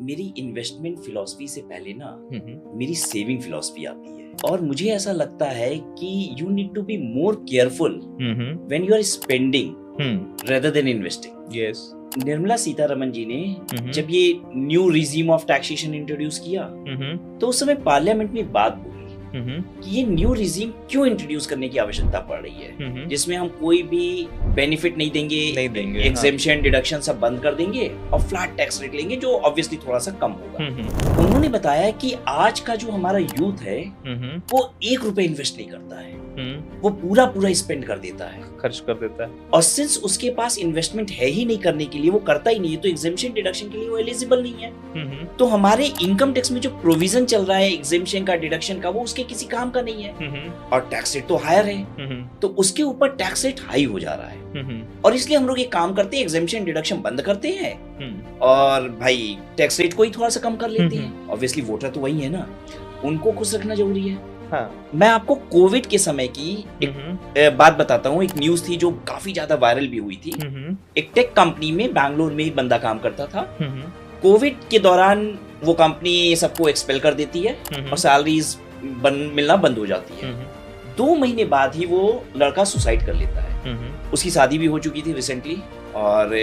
मेरी investment philosophy से पहले ना मेरी सेविंग फिलॉसफी आती है, और मुझे ऐसा लगता है कि you need to be more careful when you are spending rather than investing. Yes. Nirmala Sitharaman ji ने जब ये new regime of taxation introduce किया तो उस समय पार्लियामेंट में बात बोली कि ये न्यू रिजीम क्यों इंट्रोड्यूस करने की आवश्यकता पड़ रही है, जिसमें हम कोई भी बेनिफिट नहीं देंगे, एग्जेम्पशन डिडक्शन सब बंद कर देंगे और फ्लैट टैक्स रेट लेंगे जो ऑब्वियसली थोड़ा सा कम होगा। उन्होंने बताया कि आज का जो हमारा यूथ है वो 1 रुपए इन्वेस्ट नहीं करता है, वो पूरा स्पेंड कर देता है, खर्च कर देता है। और सिंस उसके पास इन्वेस्टमेंट है ही नहीं करने के लिए, वो करता ही नहीं है, तो एग्जेम्पशन डिडक्शन के लिए वो एलिजिबल नहीं है। तो हमारे इनकम टैक्स में जो प्रोविजन चल रहा है एग्जेम्पशन का, डिडक्शन का, वो उसके किसी काम का नहीं है, और टैक्स रेट तो हायर है, तो उसके ऊपर टैक्स रेट हाई हो जा रहा है। और इसलिए हम लोग एक काम करते हैं, एग्जेम्पशन डिडक्शन बंद करते हैं और भाई टैक्स रेट को ही थोड़ा सा कम कर लेते हैं। ऑब्वियसली वोटर तो वही है ना, उनको खुश रखना जरूरी है। हाँ। मैं आपको कोविड के समय की एक बात बताता हूँ। एक न्यूज थी जो काफी ज्यादा वायरल भी हुई थी। एक टेक कंपनी में बैंगलोर में एक बंदा काम करता था। कोविड के दौरान वो कंपनी सबको एक्सपेल कर देती है और सैलरीज मिलना बंद हो जाती है। 2 महीने बाद ही वो लड़का सुसाइड कर लेता है। उसकी शादी भी हो चुकी थी रिसेंटली, और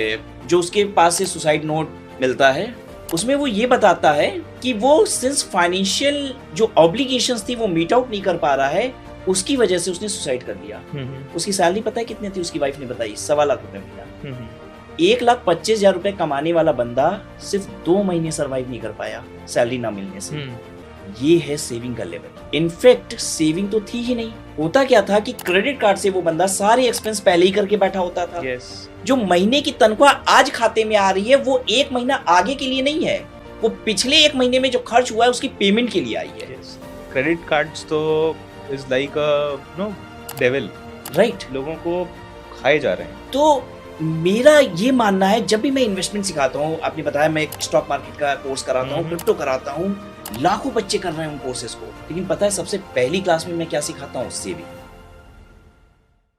जो उसके पास से सुसाइड नोट मिलता है उसमें वो ये बताता है कि वो सिंस फाइनेंशियल जो ऑब्लिगेशंस थी वो मीट आउट नहीं कर पा रहा है, उसकी वजह से उसने सुसाइड कर दिया। उसकी सैलरी पता है कितनी थी? उसकी वाइफ ने बताई 1.25 लाख रुपए महीना। 1,25,000 रुपए कमाने वाला बंदा सिर्फ 2 महीने सरवाइव नहीं कर पाया सैलरी ना मिलने से। ये है सेविंग का लेवल। इनफैक्ट सेविंग तो थी ही नहीं। होता क्या था कि क्रेडिट कार्ड से वो बंदा सारे एक्सपेंस पहले ही करके बैठा होता था। जो महीने की तनख्वाह आज खाते में आ रही है वो 1 महीना आगे के लिए नहीं है, वो पिछले 1 महीने में जो खर्च हुआ है उसकी पेमेंट के लिए आई है। क्रेडिट कार्ड्स तो is like a devil, right? लोगों को खाए जा रहे हैं। तो मेरा ये मानना है, जब भी मैं इन्वेस्टमेंट सिखाता हूँ, आपने बताया मैं स्टॉक मार्केट का कोर्स कराता हूँ, क्रिप्टो कराता हूँ, लाखों बच्चे कर रहे हैं उन कोर्सेज को, लेकिन पता है सबसे पहली क्लास में मैं क्या सिखाता हूँ? सेविंग।